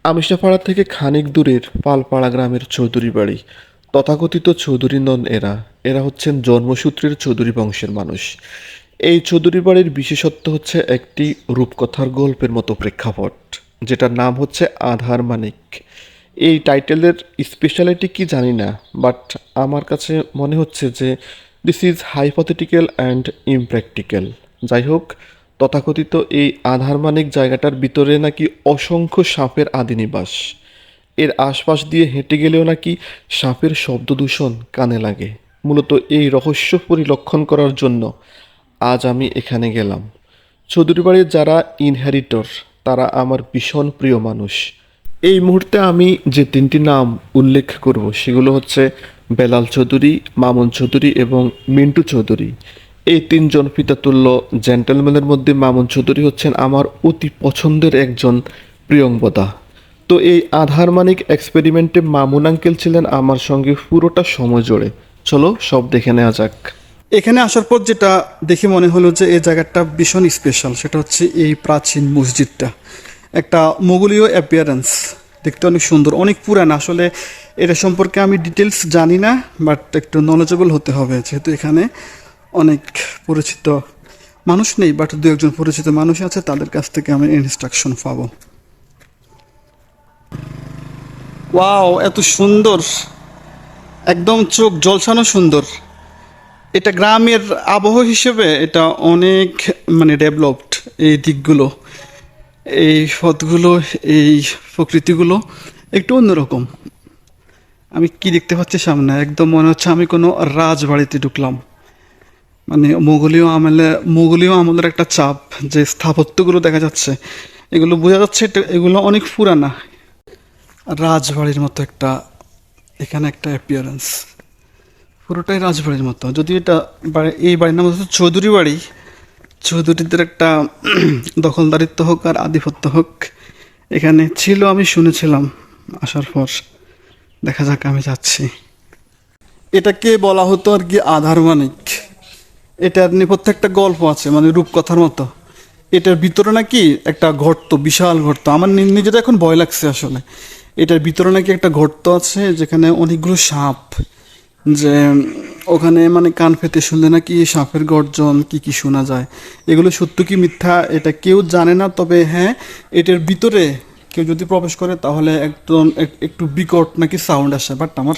আমিষাপাড়া থেকে খানিক দূরের পালপাড়া গ্রামের চৌধুরী বাড়ি। তথাকথিত চৌধুরী নন এরা। এরা হচ্ছেন জন্মসূত্রের চৌধুরী বংশের মানুষ। এই চৌধুরী বাড়ির বিশেষত্ব হচ্ছে একটি রূপকথার গল্পের মতো প্রেক্ষাপট, যেটার নাম হচ্ছে আধার মানিক। এই টাইটেলের স্পেশালিটি কি জানি না, বাট আমার কাছে মনে হচ্ছে যে this is hypothetical and impractical. যাই হোক, তথাকথিত এই আধার মানিক জায়গাটার ভিতরে নাকি অসংখ্য সাপের আদিনিবাস। এর আশপাশ দিয়ে হেঁটে গেলেও নাকি সাপের শব্দদূষণ কানে লাগে। মূলত এই রহস্য পরিলক্ষণ করার জন্য আজ আমি এখানে গেলাম। চৌধুরী বাড়ির যারা ইনহেরিটর তারা আমার ভীষণ প্রিয় মানুষ। এই মুহূর্তে আমি যে তিনটি নাম উল্লেখ করব সেগুলো হচ্ছে বেলাল চৌধুরী, মামুন চৌধুরী এবং মিন্টু চৌধুরী। এই তিনজন পিতাতুল্য জেন্টলম্যানের মধ্যে মামুন চৌধুরী হচ্ছেন আমার অতি পছন্দের একজন প্রিয়ংবদা। তো এই আধার মানিক এক্সপেরিমেন্টে মামুন আঙ্কেল ছিলেন আমার সঙ্গে পুরোটা সময় জুড়ে। চলো সব দেখে নেওয়া যাক। এখানে আসার পর যেটা দেখে মনে হলো যে এই জায়গাটা ভীষণ স্পেশাল, সেটা হচ্ছে এই প্রাচীন মসজিদটা। একটা মোগলীয় অ্যাপিয়ারেন্স, দেখতে অনেক সুন্দর, অনেক পুরান। আসলে এটা সম্পর্কে আমি ডিটেলস জানি না, বাট একটু নলেজেবল হতে হবে, যেহেতু এখানে অনেক পরিচিত মানুষ নেই, বাট দু একজন পরিচিত মানুষ আছে, তাদের কাছ থেকে আমি ইনস্ট্রাকশন পাবো। ওয়াও, এত সুন্দর, একদম চোখ জলসানো সুন্দর। এটা গ্রামের আবহাওয়া হিসেবে এটা অনেক ডেভেলপড। এই দিকগুলো, এই পথগুলো, এই প্রকৃতিগুলো একটু অন্যরকম। আমি কি দেখতে পাচ্ছি সামনে, একদম মনে হচ্ছে আমি কোনো রাজবাড়িতে ঢুকলাম। মোগলীয় আমলের একটা চাপ, যে স্থাপত্যগুলো দেখা যাচ্ছে এগুলো বোঝা যাচ্ছে এগুলো অনেক পুরানা। রাজবাড়ির মতো একটা, এখানে একটা অ্যাপিয়ারেন্স, পুরোটাই রাজবাড়ির মতো। যদি এটা এই বাড়ির নাম হচ্ছে চৌধুরী বাড়ি, চৌধুরীদের একটা দখলদারিত্ব হোক আর আধিপত্য হোক এখানে ছিল, আমি শুনেছিলাম। আসার পর দেখা যাক, আমি যাচ্ছি। এটাকে বলা হতো আর কি আধার মানিক। এটার নেপথ্যে একটা গল্প আছে, রূপকথার মতো। এটার ভিতরে নাকি একটা গর্ত, বিশাল গর্ত। আমার নিজেটা এখন ভয় লাগছে আসলে। এটার ভিতরে নাকি একটা গর্ত আছে যেখানে অনেকগুলো সাপ, যে ওখানে কান পেতে শুনলে নাকি সাপের গর্জন কি কি শোনা যায়। এগুলো সত্য কি মিথ্যা এটা কেউ জানে না, তবে হ্যাঁ, এটার ভিতরে কেউ যদি প্রবেশ করে তাহলে একদম একটু বিকট নাকি সাউন্ড আসে। বাট আমার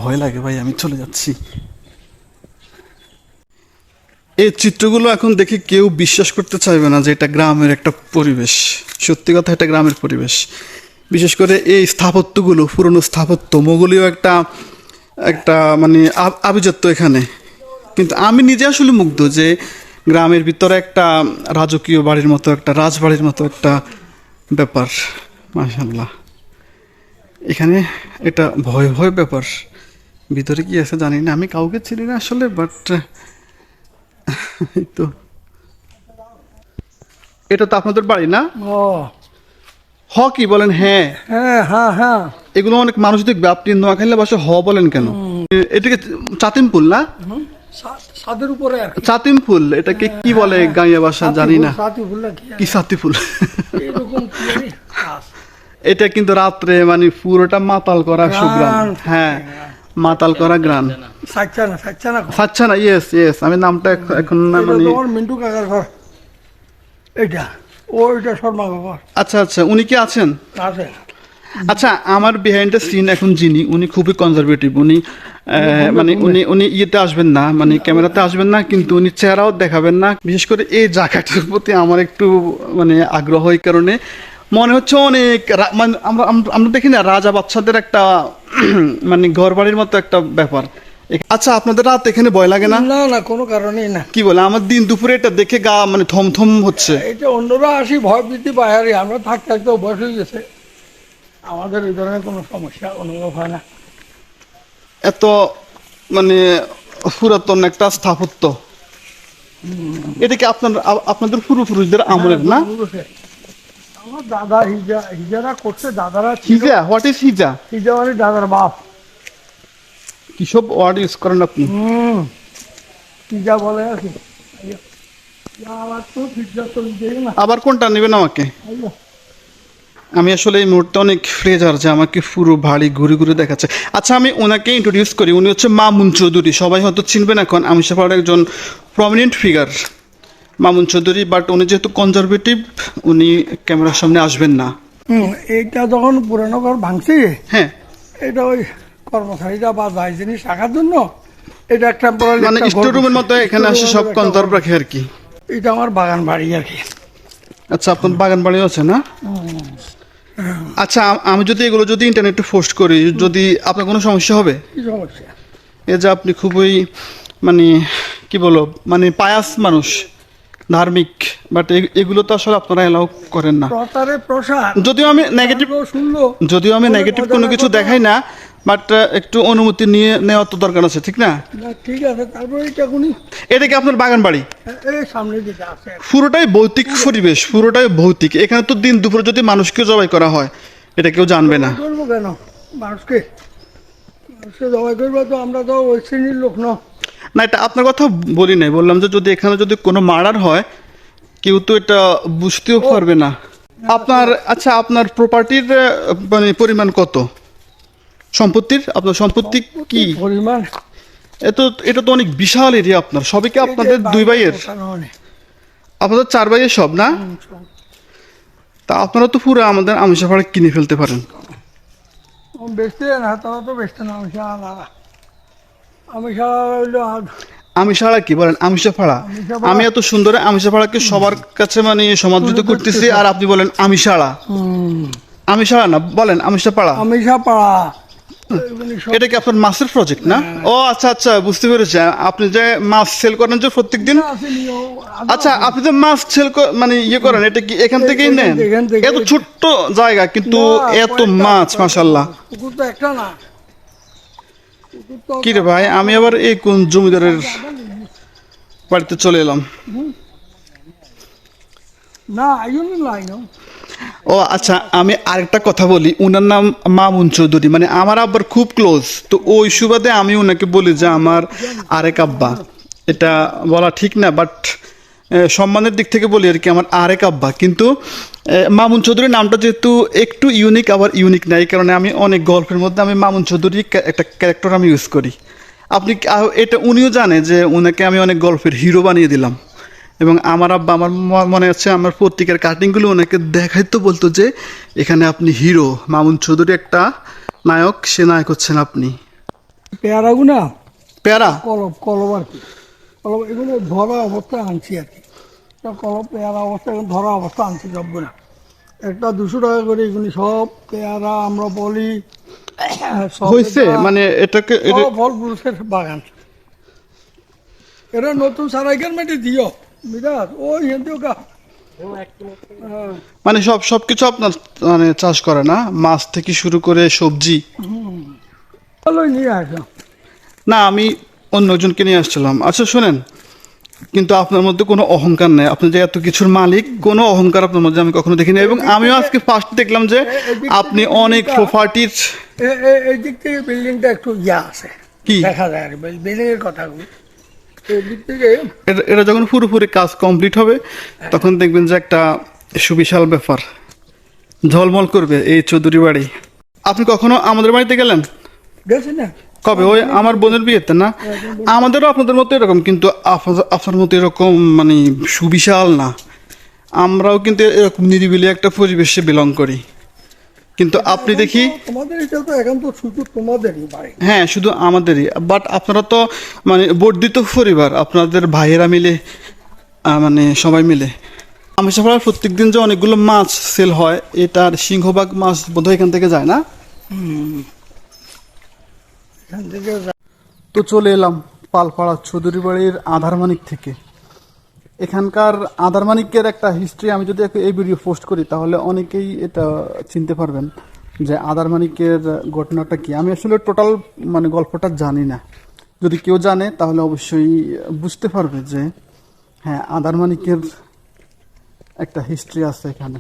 ভয় লাগে ভাই, আমি চলে যাচ্ছি। এই চিত্রগুলো এখন দেখে কেউ বিশ্বাস করতে চাইবে না যে এটা গ্রামের একটা পরিবেশ। সত্যি কথা, এটা গ্রামের পরিবেশ। বিশেষ করে এই স্থাপত্যগুলো, পুরনো স্থাপত্য, মোগলীয় একটা একটা আভিজাত্য এখানে। কিন্তু আমি নিজে আসলে মুগ্ধ যে গ্রামের ভিতরে একটা রাজকীয় বাড়ির মতো, একটা রাজবাড়ির মতো একটা ব্যাপার। মাশাআল্লাহ, এখানে এটা ভয় ভয় ব্যাপার। ভিতরে কি আছে জানি না, আমি কাউকে চিনি না আসলে, বাট তো এটা তো আপনাদের বাড়ি না? ও কি বলেন? হ্যাঁ হ্যাঁ হ্যাঁ হ্যাঁ, এগুলো অনেক মানুষ দেখবে। আপনি নোয়াখালীর বাসা বলেন কেন? এটাকে চাতিম ফুল না? ছাদের উপরে আর কি। চাতিম ফুল, এটাকে কি বলে গাঁয়া ভাষা জানি না। সাথী ফুলটা কি কি সাতি ফুল? এরকম কি জানি? এটা কিন্তু রাত্রে পুরোটা মাতাল করা সুগ্রান। হ্যাঁ, মাতাল করা গ্রান। সাচ্চা না আচ্ছা না, ইয়েস ইয়েস, আমি নামটা এখন না এটা তোমার মিন্টু কাকার ঘর। এইটা ওইটা শর্মা বাবার আচ্ছা আচ্ছা, উনি কি আছেন? আছে। আচ্ছা, আমার বিহাইন্ড দ্য সিন এখন যিনি, উনি খুবই কনজারভেটিভ। উনি উনি উনি ইয়েতে আসবেন না, ক্যামেরাতে আসবেন না, কিন্তু উনি চেহারাও দেখাবেন না। বিশেষ করে এই জায়গাটার প্রতি আমার একটু আগ্রহ, এই কারণে মনে হচ্ছে অনেক আমরা আমরা দেখি না রাজা বাচ্চাদের একটা ঘর বাড়ির মতো একটা ব্যাপার। আচ্ছা, আপনাদের রাত এখানে ভয় লাগে না? না না, কোনো কারণেই না। কি বলে, আমার দিন দুপুরে এটা দেখে গা থমথম হচ্ছে। এটা অন্যরা আসি ভয় বৃদ্ধি পায়, আর আমরা থাকতে থাকতে অভ্যাস হয়ে গেছে। আমাদের এই ধরনের কোনো সমস্যা অনুভব হয় না। এত পুরাতন একটা স্থাপত্য। এটা কি আপনাদের পূর্বপুরুষদের আমলের না? আমার দাদা হিজারা করছে, দাদারা হিজা? What is হিজা? হিজা মানে দাদার বাপ। কিসব ওয়ার্ড ইউজ করেন আপনি? হিজা বলে আর কি। আবার তো হিজা তো নিজেই না। আবার কোনটা নেবেন আমাকে? আমি আসলে এই মুহূর্তে অনেক ফ্রেজার যে আমাকে পুরো বাড়ি ঘুরে ঘুরে দেখাচ্ছে। আচ্ছা, আমি ওনাকে ইন্ট্রোডিউস করি। উনি হচ্ছে মামুন চৌধুরী, সবাই হয়তো চিনবেন এখন, আমিষাপাড়ার একজন prominent figure Mamun Chowdhury. But উনি যেহেতু কনজারভেটিভ, উনি ক্যামেরার সামনে আসবেন না। এইটা যখন পুরানো ঘর ভাঙছি, হ্যাঁ, এটা ওই কর্মচারীরা বা যাই জিনিস রাখার জন্য এটা একটা মানে স্টোর রুমের মতো এখানে আসে সব কনজার্ভ রাখে আর কি। এটা আমার বাগান বাড়ি আর কি। আচ্ছা, আপনার বাগান বাড়িও আছে না? আচ্ছা, আমি যদি এগুলো যদি ইন্টারনেটে পোস্ট করি, যদি আপনার কোনো সমস্যা হবে? কি সমস্যা? এ যে আপনি খুবই মানে কি বলবো, মানে পায়াস মানুষ, ধার্মিক, বাট এগুলো তো আসলে আপনারা এলাও করেন না। প্রচারে প্রসার যদিও আমি নেগেটিভ শুনলো, নেগেটিভ কোনো কিছু দেখাই না, বাট একটু অনুমতি নিয়ে নেওয়ার তো দরকার আছে, ঠিক না? না ঠিক আছে। তারপরে এটা কোনি এটা কি আপনার বাগান বাড়ি? এই সামনের দিকে আছে। পুরোটাই ভৌতিক পরিবেশ, পুরোটাই ভৌতিক। এখানে তো দিন দুপুরে যদি মানুষকে জবাই করা হয়, এটা কেউ জানবে না। করবো কেন মানুষকে? মানুষকে জবাই করবো তো আমরা তো ওই শ্রেণীর লোক ন। না, এটা আপনার কথা বলি নাই, বললাম যে যদি এখানে যদি কোনো মার্ডার হয়, কেউ তো এটা বুঝতেও পারবে না। আপনার আচ্ছা, আপনার প্রপার্টির মানে পরিমাণ কত সম্পত্তির? আপনার সম্পত্তি কি পরিমাণ? এটা তো অনেক বিশাল এরিয়া আপনার। সবই কি আপনাদের দুই ভাইয়ের? আপনাদের 4 ভাইয়ের সব না? তা আপনারা তো পুরো আমাদের আমিষাপাড়া কিনে ফেলতে পারেন। বেচতে না, তারা তো বেচতে না। আমি সারা হইলো আমিষাড়া কি বলেন? আমিষাপাড়া। আমিষাপাড়া। আমি এত সুন্দর আমিষাপাড়াকে সবার কাছে মানে সমাদৃত করতেছি, আর আপনি বলেন আমিষাড়া। আমিষাড়া না, বলেন আমিষাপাড়া। আমিষাপাড়া। এটা কি আপনার মাছের প্রজেক্ট না? ও আচ্ছা আচ্ছা, বুঝতে পেরেছি। আপনি যে মাছ সেল করেন যে প্রত্যেকদিন। আচ্ছা, আপনি যে মাছ সেল মানে ইয়ে করেন, এটা কি এখান থেকেই নেন? এখান থেকে। এত ছোট্ট জায়গা কিন্তু এত মাছ, মাশাআল্লাহ। পুকুর তো একটা না। কি রে ভাই, আমি আবার এই কোন জমিদারের বাড়িতে চলে এলাম? না, আইন লাইন। ও আচ্ছা, আমি আরেকটা কথা বলি। উনার নাম মামুন চৌধুরী, মানে আমার আব্বার খুব ক্লোজ। তো ওই সুবাদে আমি ওনাকে বলি যে আমার আরেক আব্বা। এটা বলা ঠিক না, বাট সম্মানের দিক থেকে বলি আর কি, আমার আরেক আব্বা। কিন্তু মামুন চৌধুরী নামটা যেহেতু একটু ইউনিক, আবার ইউনিক না, এই কারণে আমি অনেক গল্পের মধ্যে আমি মামুন চৌধুরী একটা ক্যারেক্টার আমি ইউজ করি। আপনি এটা উনিও জানে যে ওনাকে আমি অনেক গল্পের হিরো বানিয়ে দিলাম। এবং আমার আব্বা, আমার মনে আছে, আমার পত্রিকার কাটিংগুলো ওনাকে দেখাইতো, বলতো যে এখানে আপনি হিরো, মামুন চৌধুরী একটা নায়ক, সে নায়ক হচ্ছেন আপনি। পেয়ারাগুনা প্যারা কলব আর কি। কলব এগুলো ধরা অবস্থায় আনছি আর কি। কলব পেয়ারা অবস্থা এখন ধরা অবস্থা আনছি সবগুলা। একটা 200 টাকা করে এগুলি সব পেয়ারা আমরা বলি। হয়েছে মানে এটাকে ফল ফুলের বাগান। এটা নতুন সারাইকের মেটে দিও বিরাট ওই হিন্দু গা। মানে সবকিছু আপনার মানে চাষ করে না, মাছ থেকে শুরু করে সবজি? ভালোই নিয়ে আসো। না, আমি অন্য একজনকে নিয়ে আসছিলাম। আচ্ছা শোনেন, কিন্তু আপনার মধ্যে কোনো অহংকার নেই। আপনি যে এত কিছুর মালিক, কোনো অহংকার আপনার মধ্যে আমি কখনো দেখিনি। এবং আমিও আজকে ফার্স্ট দেখলাম যে আপনি অনেক প্রপার্টির। এই দিক থেকে বিল্ডিংটা একটু ইয়া আছে, কি দেখা যায় আর বিল্ডিং এর কথাগুলো। এই দিক থেকে এটা যখন পুরোপুরি কাজ কমপ্লিট হবে, তখন দেখবেন যে একটা সুবিশাল ব্যাপার ঝলমল করবে এই চৌধুরী বাড়ি। আপনি কখনো আমাদের বাড়িতে গেলেন? গেছে না? কবে? ওই আমার বোনের বিয়েতে না? আমাদেরও আপনাদের মতো এরকম, কিন্তু আপনার মতো এরকম মানে সুবিশাল না। আমরাও কিন্তু এরকম নিরিবিলি একটা পরিবেশে বিলং করি, কিন্তু আপনি দেখি তোমাদের এটা তো এখন তো শুধু তোমাদেরই বাড়ি। হ্যাঁ, শুধু আমাদেরই। বাট আপনারা তো মানে বর্ধিত পরিবার, আপনাদের ভাইয়েরা মিলে মানে সবাই মিলে। আমিষাপাড়ার প্রত্যেক দিন যে অনেকগুলো মাছ সেল হয়, এটার সিংহভাগ মাছ বোধহয় এখান থেকে যায় না? এখান থেকে তো চলে এলাম পালপাড়া চৌধুরী বাড়ির আধারমানিক থেকে। এখানকার আধারমানিকের একটা হিস্ট্রি আমি যদি এই ভিডিও পোস্ট করি, তাহলে অনেকেই এটা চিনতে পারবেন যে আধারমানিকের ঘটনাটা কি। আমি আসলে টোটাল মানে গল্পটা জানি না। যদি কেউ জানে তাহলে অবশ্যই বুঝতে পারবে যে হ্যাঁ, আধারমানিকের একটা হিস্ট্রি আছে এখানে।